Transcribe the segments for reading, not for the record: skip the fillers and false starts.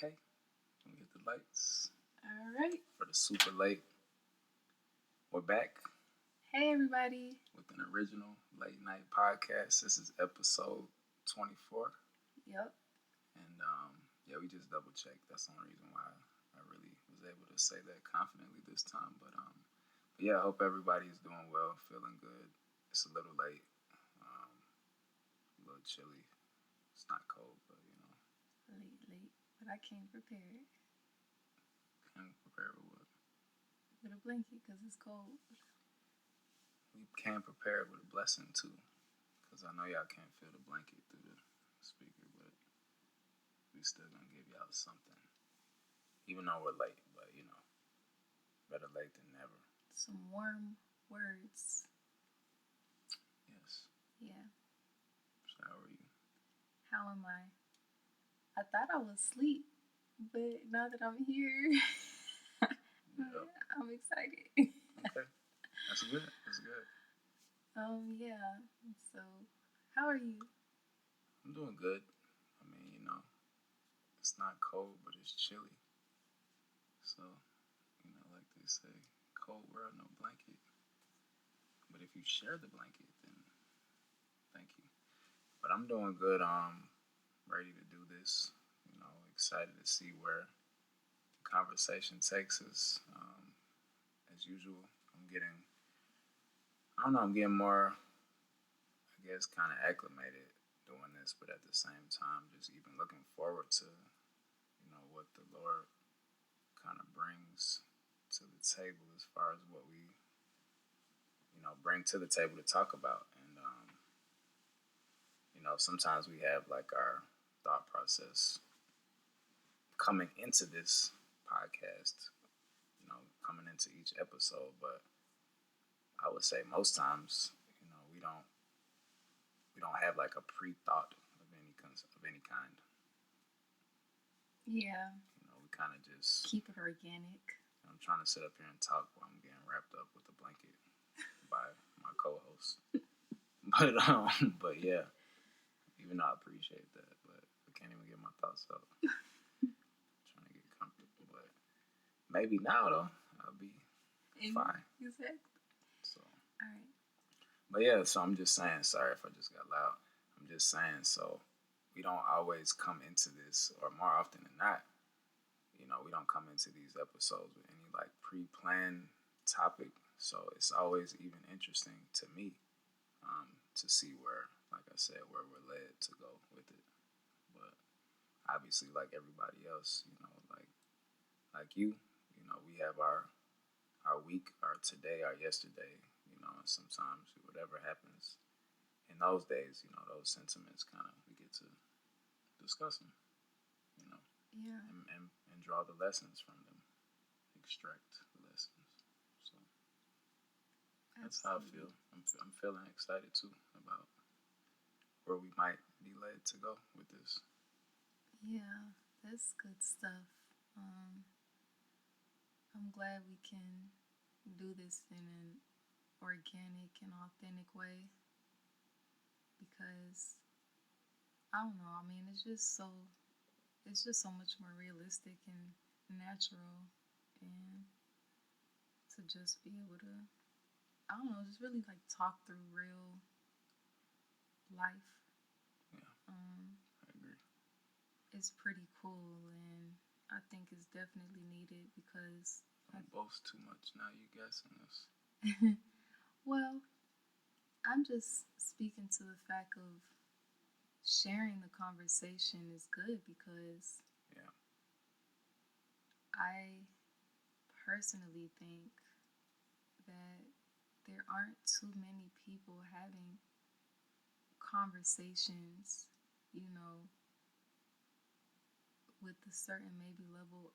Okay, let me hit the lights All right. for the super late. We're back Hey, everybody. with an original late night podcast. This is episode 24. Yep. And yeah, we just double checked. That's the only reason why I really was able to say that confidently this time. But yeah, I hope everybody is doing well, feeling good. It's a little late, a little chilly. It's not cold, but Late. But I came prepared can't prepare with what. with a blanket because it's cold. We can prepare with a blessing too, because I know y'all can't feel the blanket through the speaker, but we still gonna give y'all something, even though we're late. But better late than never. Some warm words. Yes. Yeah. So how are you? How am I? I thought I was asleep, but now that I'm here, Yep. I'm excited. Okay. That's good. That's good. Yeah. So, how are you? I'm doing good. I mean, it's not cold, but it's chilly. So, like they say, cold world, no blanket. But if you share the blanket, then thank you. But I'm doing good. Ready to do this. Excited to see where the conversation takes us. As usual, I'm getting, I don't know, I'm getting more, I guess, kind of acclimated doing this, but at the same time, just even looking forward to, what the Lord kind of brings to the table as far as what we, bring to the table to talk about. And, sometimes we have like our thought process coming into this podcast, coming into each episode, but I would say most times, we don't have like a pre-thought of any kind. Yeah. We kind of just Keep it organic. I'm trying to sit up here and talk while I'm getting wrapped up with a blanket by my co-host. But yeah, even though I appreciate that, but I can't even get my thoughts out. Trying to get comfortable, but maybe now though I'll be fine. Exactly. So, All right. but yeah, so I'm just saying. Sorry if I just got loud. I'm just saying. So we don't always come into this, or more often than not, we don't come into these episodes with any like pre-planned topic. So it's always even interesting to me to see where, like I said, where we're led to go with it. But obviously, like everybody else, like you, we have our week, our today, our yesterday, and sometimes whatever happens in those days, those sentiments kind of we get to discuss them, you know, Yeah. and draw the lessons from them, extract the lessons. So that's how I feel. I'm feeling excited too about where we might be led to go with this. Yeah, that's good stuff. Um, I'm glad we can do this in an organic and authentic way because I don't know. I mean, it's just so much more realistic and natural, and to just be able to, I don't know, just really like talk through real life. Yeah, Um, I agree. it's pretty cool, and I think it's definitely needed because Don't boast too much. Now you guessing this. well, I'm just speaking to the fact of sharing the conversation is good because Yeah. I personally think that there aren't too many people having conversations, you know, with a certain maybe level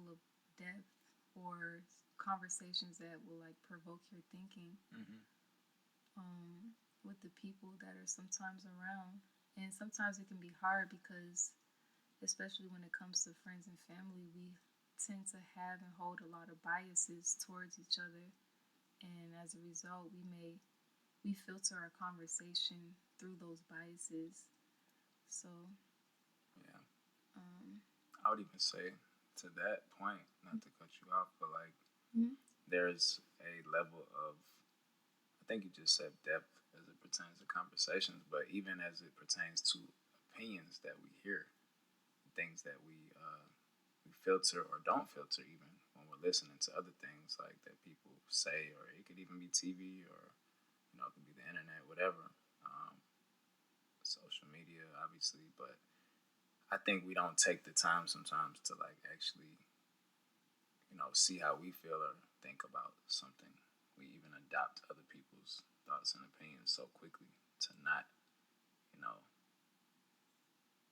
of depth or conversations that will like provoke your thinking Mm-hmm. with the people that are sometimes around. And sometimes it can be hard because, especially when it comes to friends and family, we tend to have and hold a lot of biases towards each other. And as a result, we filter our conversation through those biases. So, Yeah. um, I would even say to that point, not to cut you off, but like Mhm. there's a level of, I think you just said depth as it pertains to conversations, but even as it pertains to opinions that we hear, things that we filter or don't filter, even when we're listening to other things like that people say, or it could even be TV, or it could be the internet, whatever, um, social media, obviously. But I think we don't take the time sometimes to like actually see how we feel or think about something. We even adopt other people's thoughts and opinions so quickly to not, you know,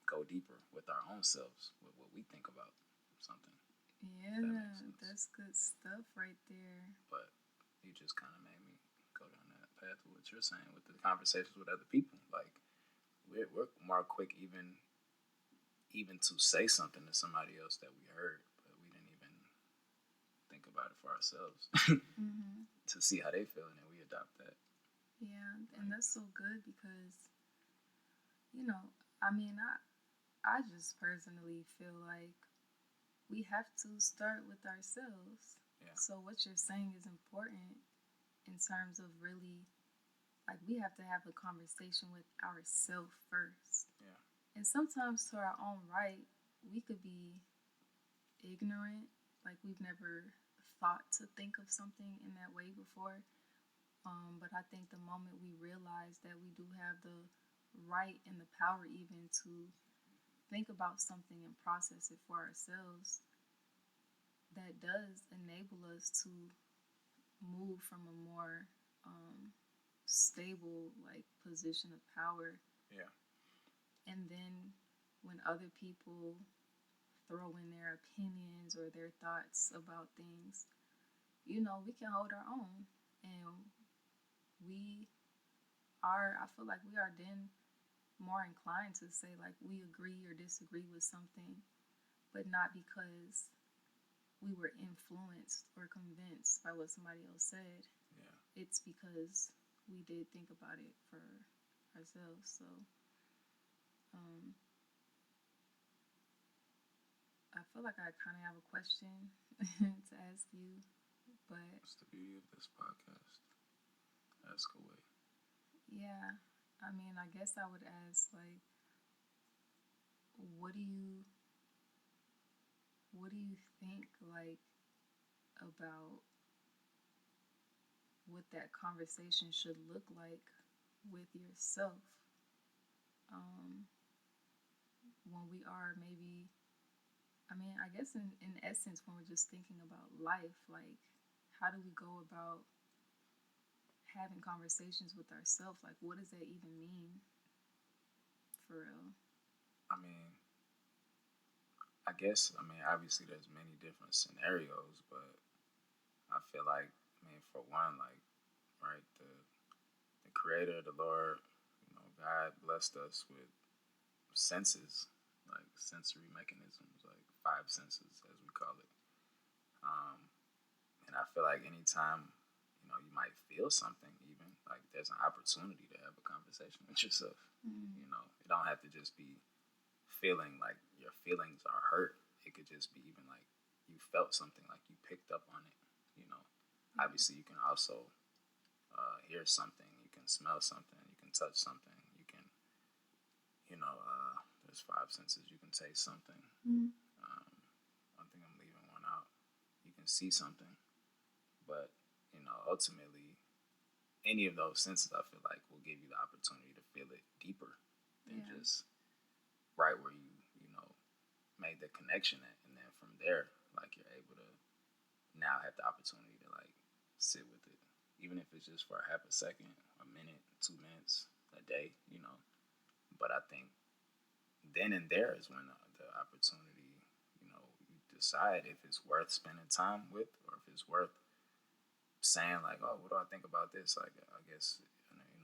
go deeper with our own selves with what we think about something. If that makes Yeah, sense. that's good stuff right there. But you just kind of made me go down that path of what you're saying with the conversations with other people. Like we're more quick even to say something to somebody else that we heard, but we didn't even think about it for ourselves Hmm. to see how they feel, and then we adopt that. Yeah, and Like, that's so good because, you know, I mean, I just personally feel like we have to start with ourselves. yeah, So what you're saying is important in terms of really like we have to have a conversation with ourselves first. yeah, And sometimes to our own right, we could be ignorant, like we've never thought to think of something in that way before. But I think the moment we realize that we do have the right and the power even to think about something and process it for ourselves, that does enable us to move from a more stable like position of power. yeah, And then when other people throw in their opinions or their thoughts about things, we can hold our own. And we I feel like we are then more inclined to say, like, we agree or disagree with something, but not because we were influenced or convinced by what somebody else said. yeah. It's because we did think about it for ourselves. So, um, I feel like I kind of have a question to ask you, but That's the beauty of this podcast. Ask away. yeah, I mean, I guess I would ask, like, what do you what do you think, like, about what that conversation should look like with yourself, um, when we are maybe, I mean, I guess in essence, when we're just thinking about life, like, how do we go about having conversations with ourselves? Like, what does that even mean for real? I mean, obviously, there's many different scenarios, but I feel like, for one, like, right, the Creator, the Lord, God blessed us with senses, like sensory mechanisms, like five senses, as we call it. Um, and I feel like anytime, you might feel something, even like there's an opportunity to have a conversation with yourself. Mm, It don't have to just be feeling like your feelings are hurt. It could just be even like you felt something, like you picked up on it. You know, yeah. obviously you can also hear something, you can smell something, you can touch something, you can, there's five senses. You can taste something. Mm, Um, I think I'm leaving one out. You can see something, but ultimately, any of those senses, I feel like, will give you the opportunity to feel it deeper than yeah. just right where you know made the connection at, and then from there, like you're able to now have the opportunity to like sit with it, even if it's just for a half a second, a minute, 2 minutes, a day. But I think then and there is when the opportunity, you decide if it's worth spending time with, or if it's worth saying like, oh, what do I think about this? Like, I guess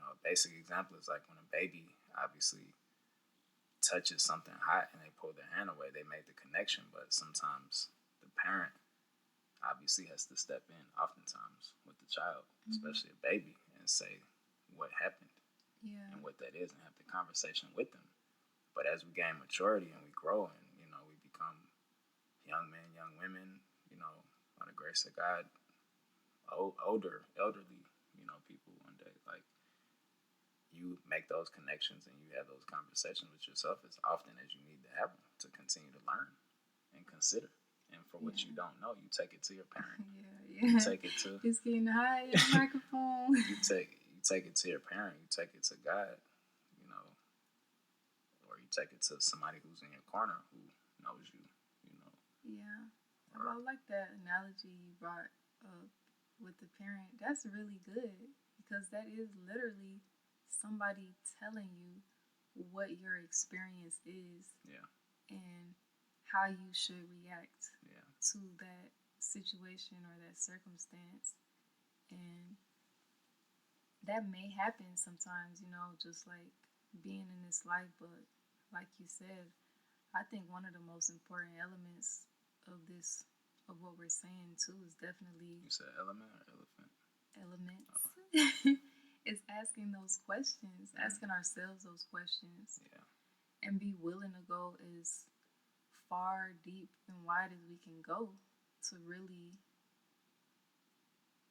a basic example is like when a baby obviously touches something hot and they pull their hand away, they made the connection, but sometimes the parent obviously has to step in, oftentimes with the child, Mm-hmm. especially a baby, and say what happened Yeah. and what that is, and have the conversation with them. But as we gain maturity and we grow, and we become young men, young women, you know, by the grace of God, older, elderly, you know, people one day. Like, you make those connections and you have those conversations with yourself as often as you need to have them to continue to learn and consider. And for what you Yeah. don't know, you take it to your parent. Yeah, You yeah. take it to It's getting high in the microphone. you take it to your parent. You take it to God. You know, or you take it to somebody who's in your corner who knows you. You know, Yeah. or I like that analogy you brought up with the parent. That's really good because that is literally somebody telling you what your experience is yeah, and how you should react yeah, to that situation or that circumstance. And that may happen sometimes, just like being in this life. But like you said, I think one of the most important elements of this, of what we're saying too, is definitely you said element or elephant. elements. Oh, Is asking those questions, mm, asking ourselves those questions, yeah, and be willing to go as far, deep, and wide as we can go to really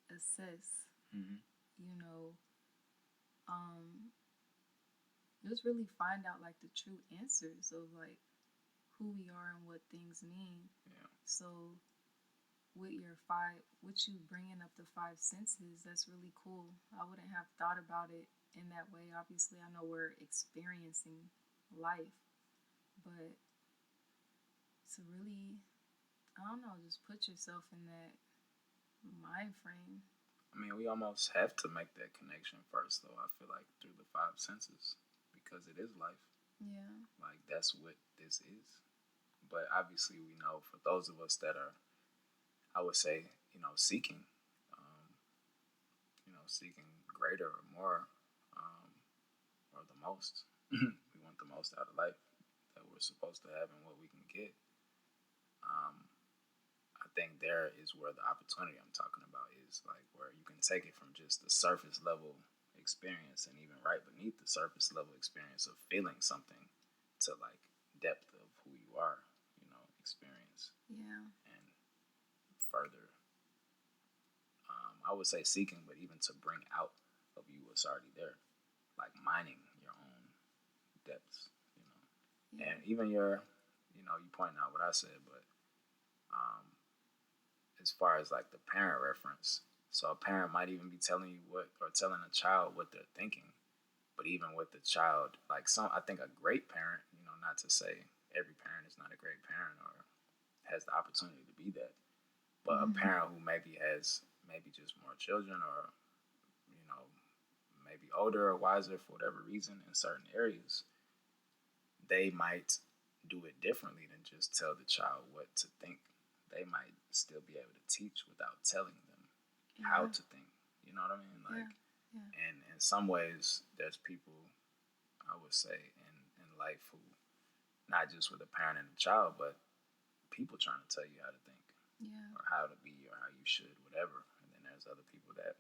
assess, mm-hmm. you know, um, just really find out like the true answers of like who we are and what things mean. Yeah, So with you bringing up the five senses, that's really cool. I wouldn't have thought about it in that way. Obviously, I know we're experiencing life, but to really, I don't know, just put yourself in that mind frame. I mean, we almost have to make that connection first, though. I feel like through the five senses, because it is life. Yeah. Like, that's what this is. But obviously, we know for those of us that are, I would say, seeking, um, seeking greater or more, um, or the most. We want the most out of life that we're supposed to have and what we can get. Um, I think there is where the opportunity I'm talking about is, like, where you can take it from just the surface level experience and even right beneath the surface level experience of feeling something to like depth of who you are, experience Yeah. and further, I would say seeking, but even to bring out of you what's already there, like mining your own depths, Yeah. and even you pointing out what I said, but um, as far as like the parent reference, so a parent might even be telling you what, or telling a child what they're thinking, but even with the child, like I think a great parent, not to say every parent is not a great parent or has the opportunity to be that, but a Mm-hmm. parent who maybe has maybe just more children or you know maybe older or wiser for whatever reason in certain areas, they might do it differently than just tell the child what to think. They might still be able to teach without telling them how Yeah. to think. You know what I mean? Yeah. Like, Yeah. and in some ways, there's people, I would say, in life who, not just with a parent and a child, but people trying to tell you how to think Yeah. or how to be or how you should, whatever. And then there's other people that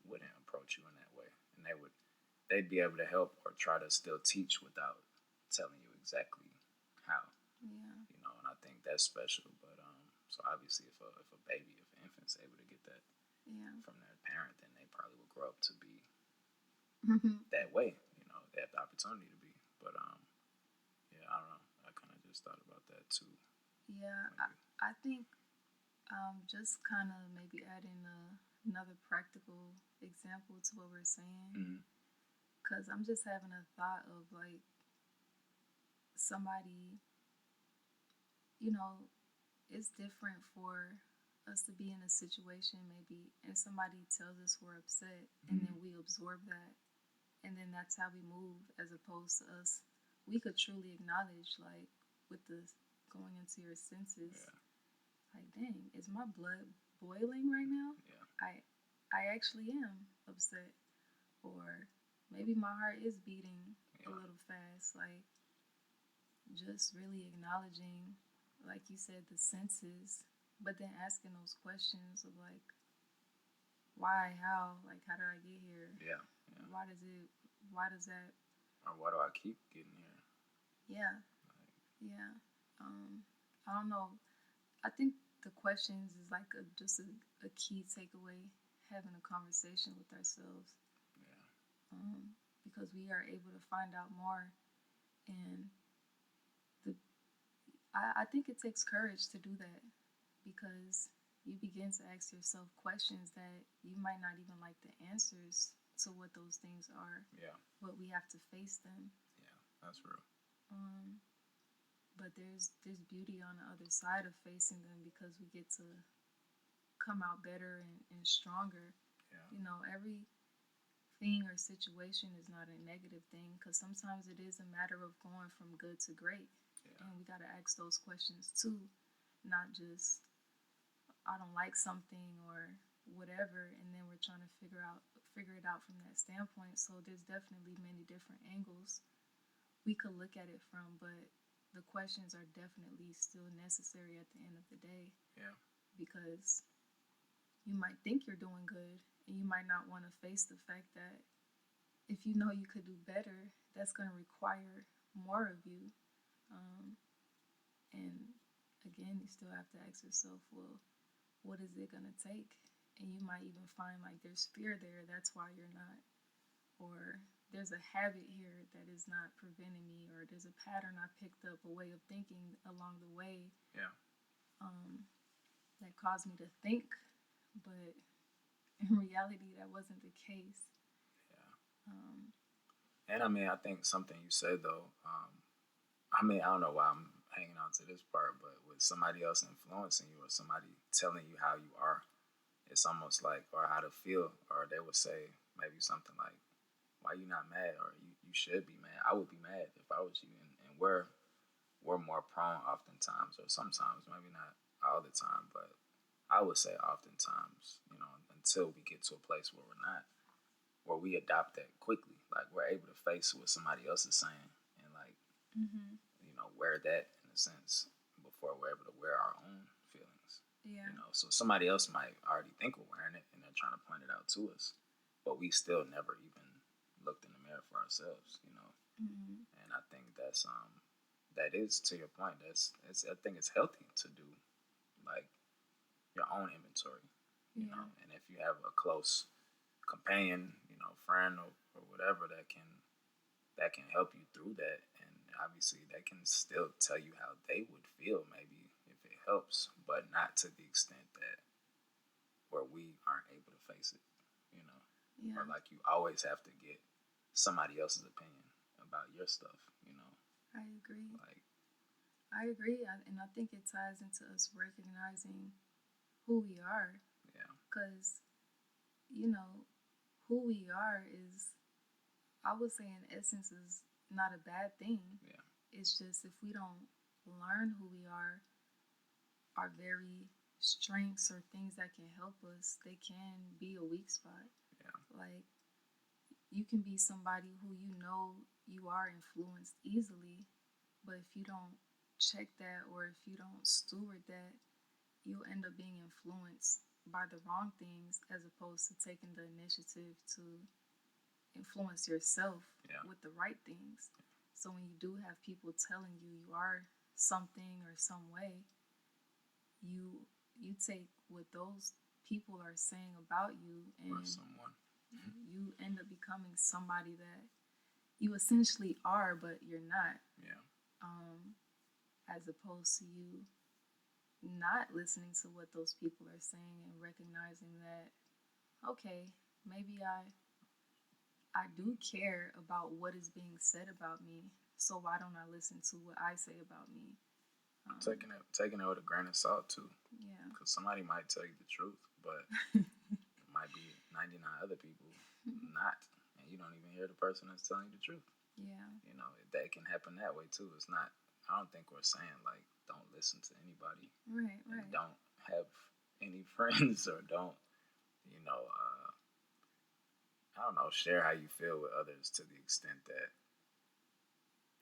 wouldn't approach you in that way, and they'd be able to help or try to still teach without telling you exactly how. Yeah. And I think that's special. But so obviously, if a baby, if an infant's able to get that Yeah. from their parent, then they probably will grow up to be Mm-hmm. that way. They have the opportunity to be. But yeah, I don't know. I kind of just thought about that too. Yeah. Maybe. I think just kind of maybe adding another practical example to what we're saying, Mm-hmm. because I'm just having a thought of like somebody, you know, it's different for us to be in a situation maybe and somebody tells us we're upset and Mm-hmm. then we absorb that and then that's how we move as opposed to us we could truly acknowledge like with the going into your senses Yeah. like dang is my blood boiling right now. Yeah. I actually am upset or maybe my heart is beating a Yeah. little fast like just really acknowledging, like you said, the senses, but then asking those questions of like, why, how, like, how did I get here? Yeah. Yeah. Why does it, why does that, Or why do I keep getting here? yeah, Like, yeah. I don't know. I think the questions is like just a key takeaway, having a conversation with ourselves, Yeah. because we are able to find out more. And the I think it takes courage to do that, because you begin to ask yourself questions that you might not even like the answers to what those things are, Yeah. but we have to face them. Yeah. That's real. Um, but there's beauty on the other side of facing them, because we get to come out better and stronger. Yeah. You know, every thing or situation is not a negative thing, because sometimes it is a matter of going from good to great. Yeah. And we got to ask those questions too, not just I don't like something or whatever, and then we're trying to figure it out from that standpoint. So there's definitely many different angles we could look at it from, but the questions are definitely still necessary at the end of the day, Yeah. because you might think you're doing good, and you might not want to face the fact that if you know you could do better, that's going to require more of you. Um, and again, you still have to ask yourself, well, what is it going to take? And you might even find like there's fear there, that's why you're not. Or there's a habit here that is not preventing me, or there's a pattern I picked up, a way of thinking along the way, Yeah. that caused me to think, but in reality, that wasn't the case. Yeah. Um, And I mean, I think something you said though. I mean, I don't know why I'm hanging on to this part, but with somebody else influencing you or somebody telling you how you are, it's almost like, or how to feel, or they would say maybe something like, "Why you not mad?" or "You should be mad." I would be mad if I was you, and we're more prone oftentimes, or sometimes, maybe not all the time, but I would say oftentimes, until we get to a place where we're not, where we adopt that quickly, like we're able to face what somebody else is saying and like mm-hmm. wear that in a sense before we're able to wear our own feelings. Yeah. So somebody else might already think we're wearing it and they're trying to point it out to us, but we still never even looked in the mirror for ourselves. Mm-hmm. And I think that is, to your point, I think it's healthy to do like your own inventory, Yeah. and if you have a close companion, friend or whatever that can help you through that, and obviously they can still tell you how they would feel maybe if it helps, but not to the extent that where we aren't able to face it, Yeah. or like you always have to get somebody else's opinion about your stuff. I agree. Like, I agree, and I think it ties into us recognizing who we are, yeah, because you know who we are is, I would say, in essence, is not a bad thing. yeah, It's just if we don't learn who we are, our very strengths or things that can help us, they can be a weak spot. yeah, Like, you can be somebody who you are influenced easily, but if you don't check that, or if you don't steward that, you'll end up being influenced by the wrong things, as opposed to taking the initiative to influence yourself yeah, with the right things. So when you do have people telling you you are something or some way, you take what those people are saying about you, or and someone, you end up becoming somebody that you essentially are, but you're not. yeah, As opposed to you not listening to what those people are saying, and recognizing that, okay, maybe I do care about what is being said about me, so why don't I listen to what I say about me? taking it with a grain of salt too, Yeah. because somebody might tell you the truth, but it might be 99 other people not, and you don't even hear the person that's telling you the truth. Yeah. That can happen that way too. It's not. I don't think we're saying like don't listen to anybody Right. and Right. don't have any friends or don't, I don't know, share how you feel with others to the extent that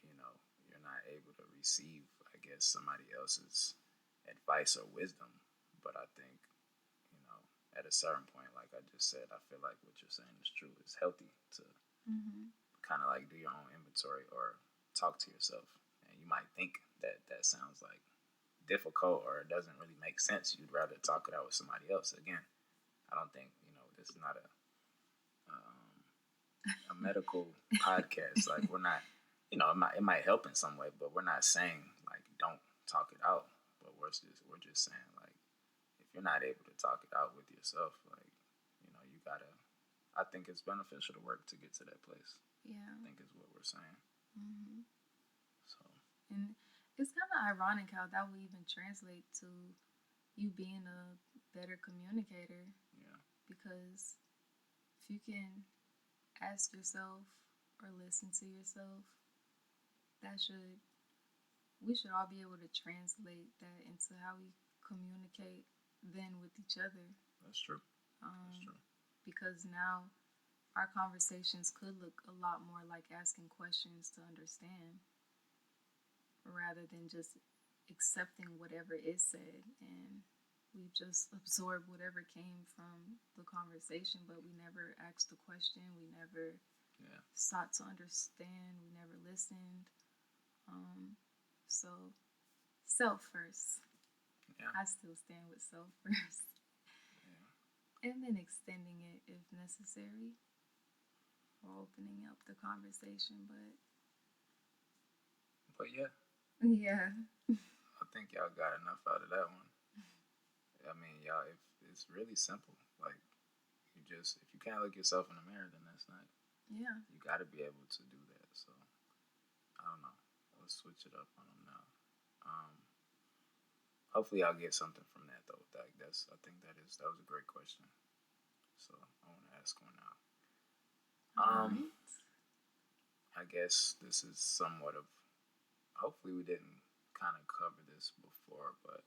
you're not able to receive, I guess, somebody else's advice or wisdom. But I think, at a certain point, like I just said, I feel like what you're saying is true. It's healthy to Mm-hmm. kind of like do your own inventory or talk to yourself. And you might think that that sounds like difficult or it doesn't really make sense, you'd rather talk it out with somebody else. Again, I don't think this is not a medical podcast. Like we're not, it might help in some way, but we're not saying like don't talk it out. But we're just saying like if you're not able to talk it out with yourself, like you gotta. I think it's beneficial to work to get to that place. Yeah. I think is what we're saying. Mm-hmm. So. And it's kind of ironic how that would even translate to you being a better communicator. Yeah. Because if you can ask yourself or listen to yourself, we should all be able to translate that into how we communicate then with each other. That's true. That's true. Because now our conversations could look a lot more like asking questions to understand rather than just accepting whatever is said, and we just absorb whatever came from the conversation, but we never asked the question, we never sought to understand, we never listened. So self first. Yeah. I still stand with self first. Yeah. And then extending it if necessary, or opening up the conversation, but yeah. Yeah. I think y'all got enough out of that one. I mean, y'all, if it's really simple. Like, if you can't look yourself in the mirror, then that's not. Yeah. You got to be able to do that. So, I don't know. Let's switch it up on them now. Hopefully, I'll get something from that though. I think that was a great question. So, I want to ask one now. Right. I guess this is somewhat of. Hopefully, we didn't kind of cover this before, but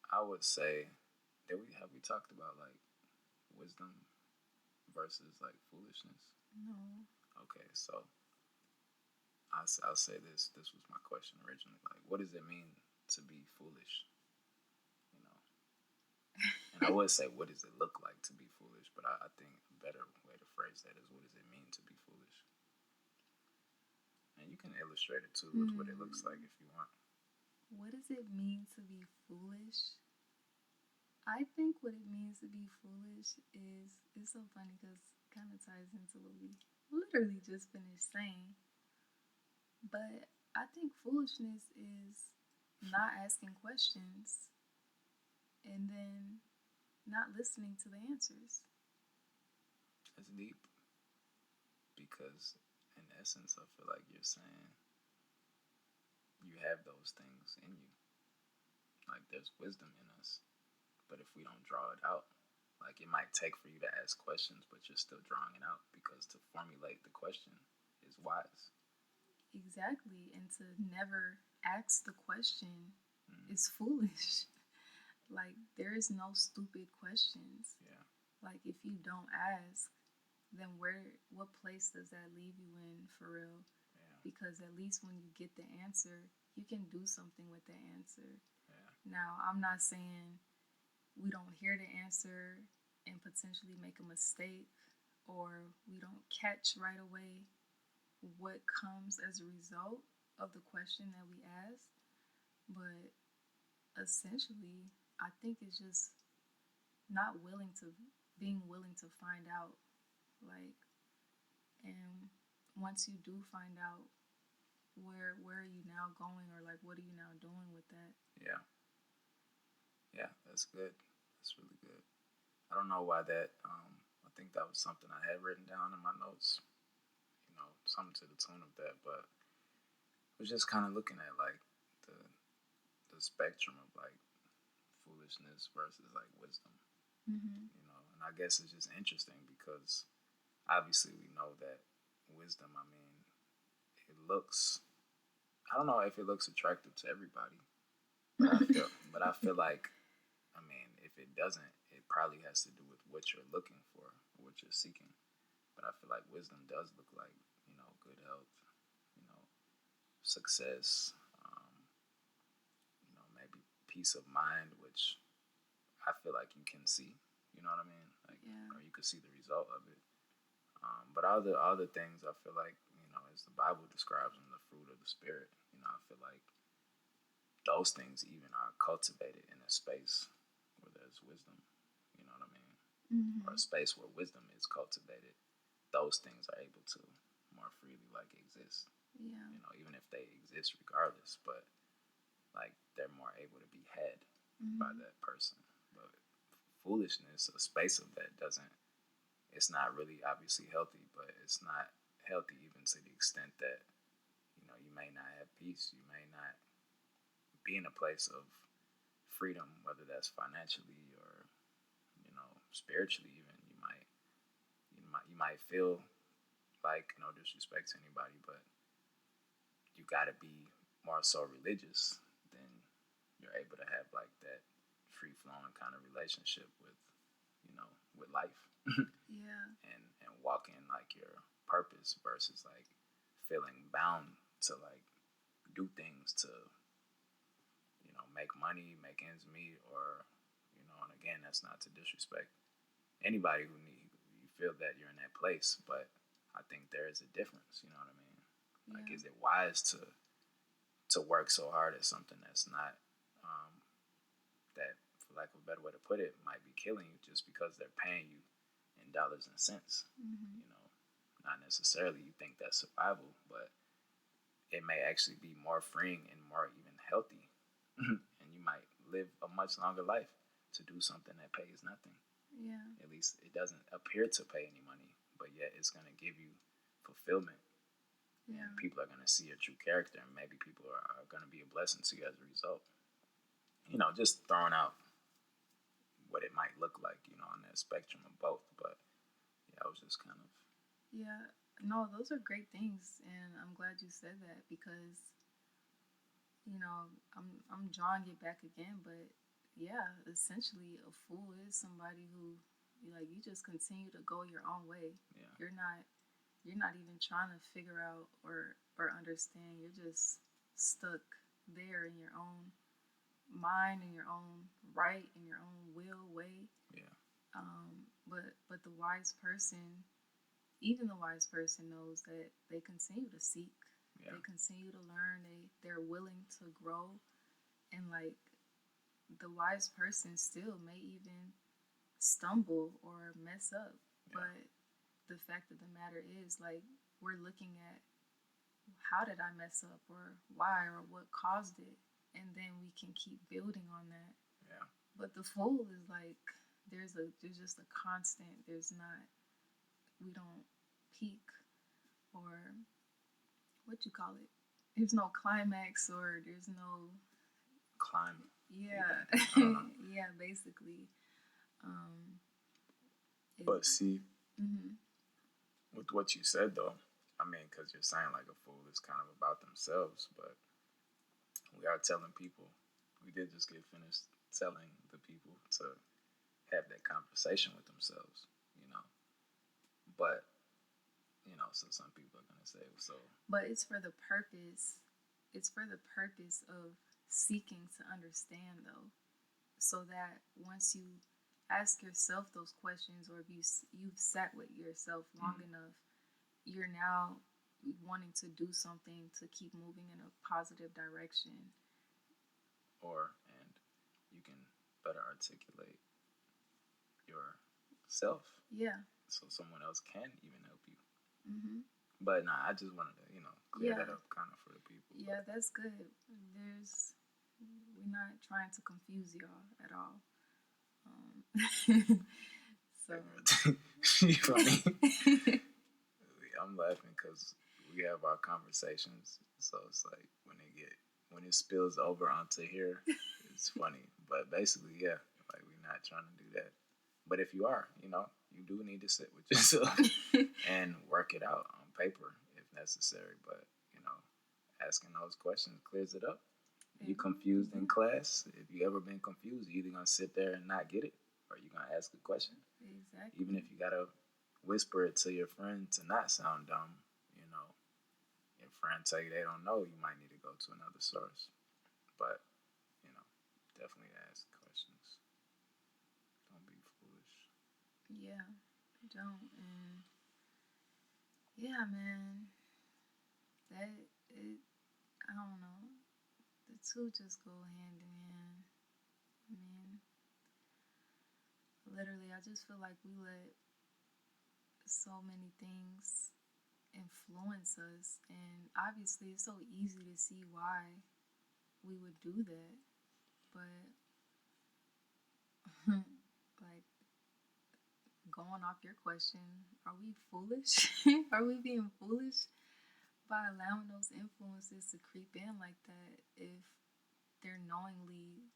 I would say that have we talked about like wisdom versus like foolishness? No. Okay, so I'll say this. This was my question originally. Like, what does it mean to be foolish? And I would say, what does it look like to be foolish? But I think a better way to phrase that is, what does it mean to be foolish? And you can illustrate it too with what it looks like if you want. What does it mean to be foolish? I think what it means to be foolish is, it's so funny because it kind of ties into what we literally just finished saying. But I think foolishness is not asking questions and then not listening to the answers. It's deep because, in essence, I feel like you're saying you have those things in you. Like, there's wisdom in us, but if we don't draw it out, like it might take for you to ask questions, but you're still drawing it out because to formulate the question is wise. Exactly, and to never ask the question is foolish. Like, there is no stupid questions. Yeah. Like, if you don't ask, then what place does that leave you in for real? Yeah. Because at least when you get the answer, you can do something with the answer. Yeah. Now, I'm not saying we don't hear the answer and potentially make a mistake, or we don't catch right away what comes as a result of the question that we ask. But essentially, I think it's just being willing to find out. Like, and once you do find out, where are you now going, or like what are you now doing with that? Yeah. Yeah, that's good. That's really good. I don't know why that. I think that was something I had written down in my notes. Something to the tune of that, but I was just kind of looking at like the spectrum of like foolishness versus like wisdom. Mm-hmm. And I guess it's just interesting because obviously we know that wisdom. I mean, it looks. I don't know if it looks attractive to everybody, but I feel like, I mean, if it doesn't, it probably has to do with what you're looking for, what you're seeking. But I feel like wisdom does look like, good health, success, maybe peace of mind, which I feel like you can see. You know what I mean? Like, or you can see the result of it. But other things, I feel like, as the Bible describes them, the fruit of the Spirit. I feel like those things even are cultivated in a space where there's wisdom. You know what I mean? Or a Mm-hmm. space where wisdom is cultivated, those things are able to more freely like exist. Yeah. You know, even if they exist regardless, but like they're more able to be had by Mm-hmm. that person. But foolishness, a space of that doesn't. It's not really obviously healthy, but it's not healthy even to the extent that you may not have peace. You may not be in a place of freedom, whether that's financially or spiritually. Even you might feel like no disrespect to anybody, but you got to be more so religious than you're able to have like that free flowing kind of relationship with life Yeah. and walk in like your purpose versus like feeling bound to like do things to make money, make ends meet, or and again, that's not to disrespect anybody who you feel that you're in that place, but I think there is a difference. You know what I mean? Like, Yeah. is it wise to work so hard at something that's not um, that, for lack of a better way to put it, might be killing you just because they're paying you in dollars and cents? Mm-hmm. You know, not necessarily you think that's survival, but it may actually be more freeing and more even healthy, and you might live a much longer life to do something that pays nothing. Yeah. At least it doesn't appear to pay any money, but yet it's going to give you fulfillment, and Yeah. people are going to see your true character, and maybe people are going to be a blessing to you as a result. Just throwing out what it might look like, on that spectrum of both. But yeah, I was just kind of Yeah. No, those are great things, and I'm glad you said that because I'm drawing it back again, but yeah, essentially a fool is somebody who you just continue to go your own way. yeah, You're not even trying to figure out or understand. You're just stuck there in your own mind, in your own right, in your own will way. yeah, But the wise person, even the wise person knows that they continue to seek, yeah, they continue to learn, they're willing to grow, and like the wise person still may even stumble or mess up, yeah, but the fact of the matter is like we're looking at how did I mess up or why or what caused it, and then we can keep building on that. yeah, But the fool is like there's just a constant. There's not we don't peak or what you call it. There's no climax or there's no climb. yeah Even. I don't know. yeah basically um it, But see, mm-hmm. with what you said though, I mean, because you're saying like a fool is kind of about themselves, but we are telling people. We did just get finished telling the people to have that conversation with themselves, you know. But so some people are gonna say, so But it's for the purpose of seeking to understand though, so that once you ask yourself those questions or if you've sat with yourself long mm, enough, you're now wanting to do something to keep moving in a positive direction. and you can better articulate yourself, Yeah. so someone else can even help you. Mhm. But nah, I just wanted to clear Yeah. that up kind of for the people. Yeah, that's good. There's we're not trying to confuse y'all at all. So You funny. I'm laughing because we have our conversations, so it's like when it spills over onto here, it's funny. But basically, yeah, like we're not trying to do that. But if you are, you do need to sit with yourself and work it out on paper if necessary. But asking those questions clears it up. You confused in class? If you ever been confused, you either gonna sit there and not get it, or you gonna ask a question. exactly. Even if you gotta whisper it to your friend to not sound dumb, you know, if friends tell you they don't know, you might need to go to another source. But you know, definitely ask questions. Don't be foolish. Yeah, don't and yeah, man. That it I don't know. The two just go hand in hand. I mean, literally, I just feel like we let so many things influence us, and obviously, it's so easy to see why we would do that. But like going off your question, are we foolish? Are we being foolish by allowing those influences to creep in like that if they're knowingly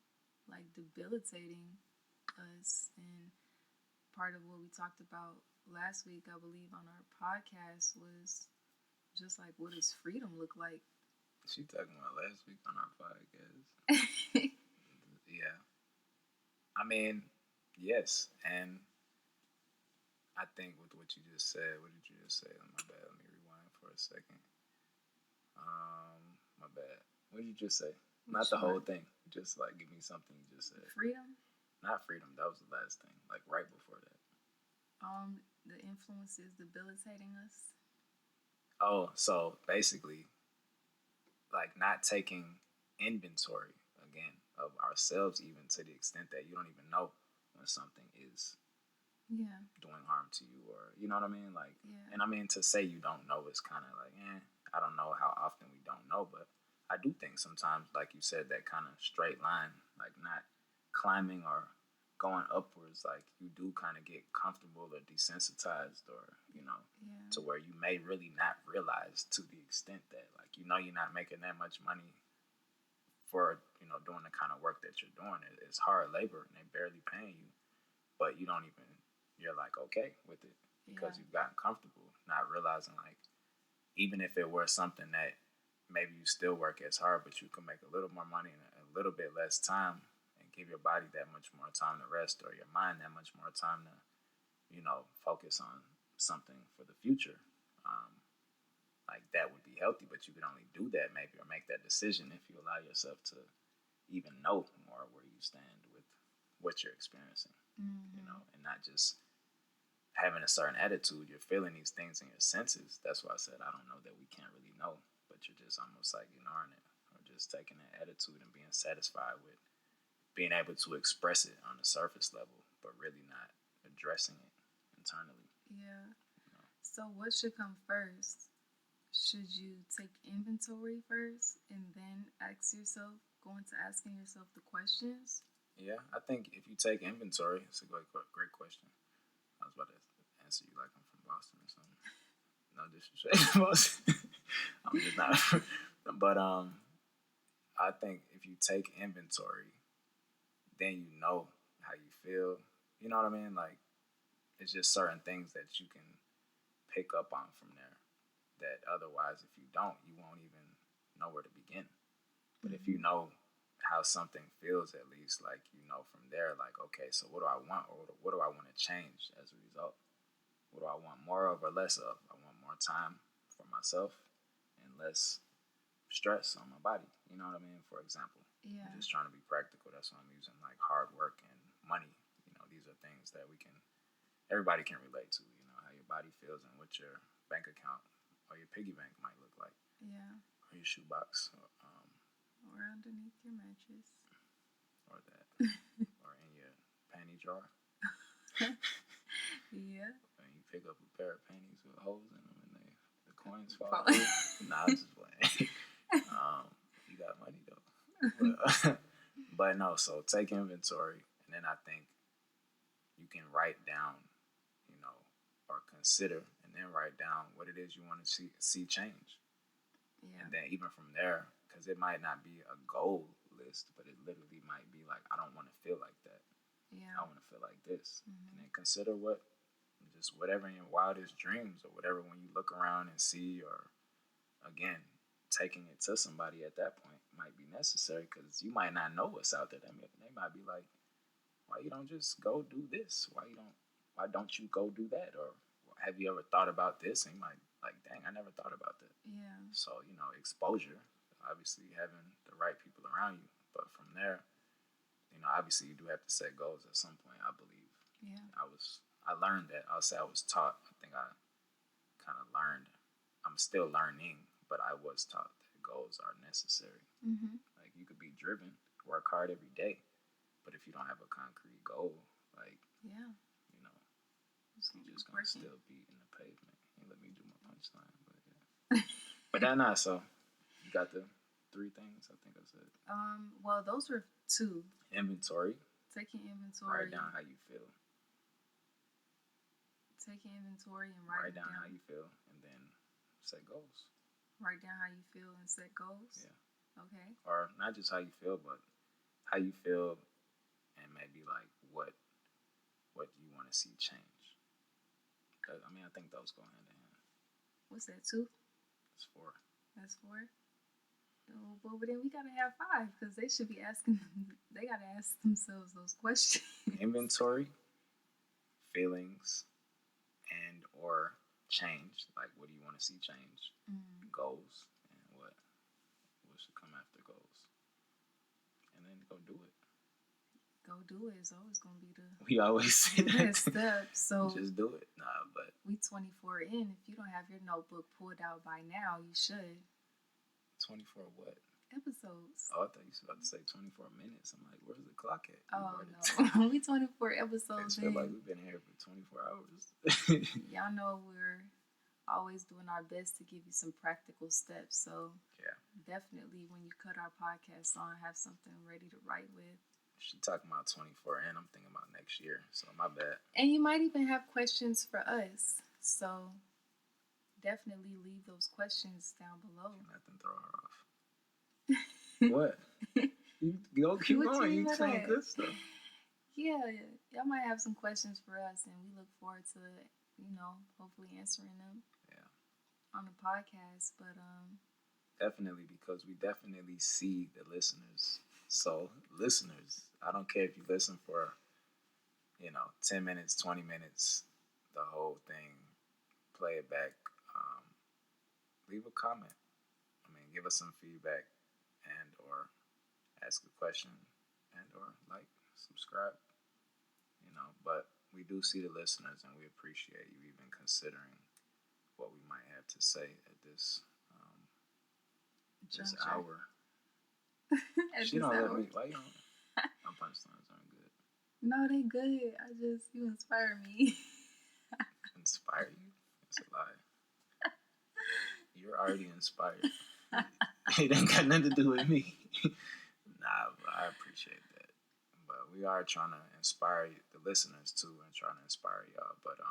like debilitating us? And part of what we talked about last week, I believe, on our podcast was just like, what does freedom look like? She talking about last week on our podcast. Yeah. I mean, yes. And I think with what you just said, what did you just say? Oh, my bad. Let me rewind for a second. My bad. What did you just say? Not the whole thing. Just like give me something you just said. Freedom? Not freedom. That was the last thing. Like right before that. The influence is debilitating us. Oh, so basically, like not taking inventory again of ourselves, even to the extent that you don't even know when something is doing harm to you, or you know what I mean? Like, and I mean to say you don't know is kind of like, I don't know how often we don't know, but I do think sometimes, like you said, that kind of straight line, like not climbing or going upwards, like you do kind of get comfortable or desensitized, or to where you may really not realize to the extent that like you're not making that much money for doing the kind of work that you're doing. It's hard labor and they're barely paying you, but you're like okay with it because you've gotten comfortable, not realizing like even if it were something that maybe you still work as hard, but you can make a little more money in a little bit less time and give your body that much more time to rest, or your mind that much more time to, focus on something for the future. Like that would be healthy, but you can only do that maybe or make that decision if you allow yourself to even know more where you stand with what you're experiencing, and not just having a certain attitude. You're feeling these things in your senses. That's why I said I don't know that we can't really know, but you're just almost like ignoring it or just taking that attitude and being satisfied with being able to express it on the surface level, but really not addressing it internally. Yeah. So what should come first? Should you take inventory first and then ask yourself, go into asking yourself the questions? Yeah, I think if you take inventory, it's a great question. I was about to answer you like I'm from Boston or something. No disrespect to Boston. I'm just not. But I think if you take inventory, then you know how you feel. You know what I mean? Like it's just certain things that you can pick up on from there that otherwise, if you don't, you won't even know where to begin. But if you know how something feels, at least, like from there, like okay, so what do I want, or what do I want to change as a result? What do I want more of or less of? I want more time for myself and less stress on my body. You know what I mean? For example, I'm just trying to be practical. That's why I'm using like hard work and money. These are things that everybody can relate to. How your body feels and what your bank account or your piggy bank might look like. Yeah. Or your shoebox. Or underneath your mattress. Or that. Or in your panty jar. Yeah. And you pick up a pair of panties with holes in them and the coins fall out. Nah, I'm just playing. You got money though. But no, so take inventory, and then I think you can write down, or consider, and then write down what it is you want to see change. Yeah. And then even from there, because it might not be a goal list, but it literally might be like, I don't want to feel like that. Yeah. I want to feel like this. Mm-hmm. And then consider just whatever in your wildest dreams, or whatever when you look around and see, or again, taking it to somebody at that point might be necessary, because you might not know what's out there. They might be like, why you don't just go do this? Why don't you go do that? Or have you ever thought about this? And you might like, dang, I never thought about that. Yeah. So, exposure, obviously having the right people around you. But from there, obviously you do have to set goals at some point, I believe. Yeah. I learned that. I'll say I was taught. I think I kind of learned. I'm still learning, but I was taught that goals are necessary. Mm-hmm. Like you could be hard every day. But if you don't have a concrete goal, like, Yeah. you know, Just you're gonna just keep gonna working. still be in the pavement. And let me do my punchline, but yeah. But that not so. You got the 3 things I think I said. Well, those were 2. Inventory. Taking inventory. Write down how you feel. Taking inventory and Write write down down. how you feel, and then set goals. Write down how you feel and set goals. Yeah. Okay. Or not just how you feel, but how you feel, and maybe like what you want to see change. I mean, I think those go hand in hand. What's that? 2? It's 4. That's 4. Oh, but then we gotta have 5 because they should be asking. They gotta ask themselves those questions. Inventory, feelings, and or change. Like, what do you want to see change? Goals, and what should come after goals, and then go do it. Go do it is always gonna be the We always say that. step. So just do it. Nah, but we 24 in. If you don't have your notebook pulled out by now, you should. 24 what? Episodes. Oh, I thought you were about to say 24 minutes. I'm like, where's the clock at? Oh no, we 24 episodes I feel in. like we've been here for 24 hours. Y'all know we're always doing our best to give you some practical steps. So yeah, definitely when you cut our podcast on, have something ready to write with. She talking about 24, and I'm thinking about next year. So my bad. And you might even have questions for us. So definitely leave those questions down below. Let them throw her off. What? You go keep going. You saying good stuff. Yeah, y'all might have some questions for us, and we look forward to hopefully answering them. Yeah. On the podcast, but definitely, because we definitely see the listeners. So listeners, I don't care if you listen for 10 minutes, 20 minutes, the whole thing, play it back. Leave a comment. I mean, give us some feedback, and or ask a question, and or like, subscribe. But we do see the listeners, and we appreciate you even considering what we might have to say at this hour. She don't let me. Why you don't? My punchlines aren't good. No, they good. You inspire me. Inspire you? That's a lie. You're already inspired. It ain't got nothing to do with me. Nah, but I appreciate that. But we are trying to inspire the listeners too, and trying to inspire y'all. But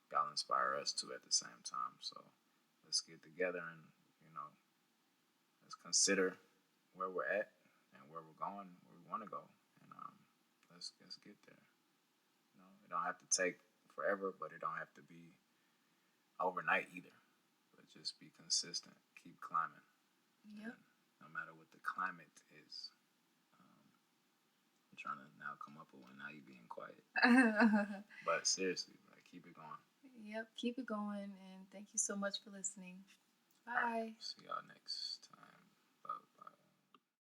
y'all inspire us too at the same time. So let's get together and let's consider where we're at and where we're going, where we want to go, and let's get there. It don't have to take forever, but it don't have to be overnight either. But just be consistent, keep climbing. Yep. And no matter what the climate is. I'm trying to now come up with one. Now you being quiet. But seriously, like, keep it going. Yep, keep it going, and thank you so much for listening. Bye. Right, see y'all next.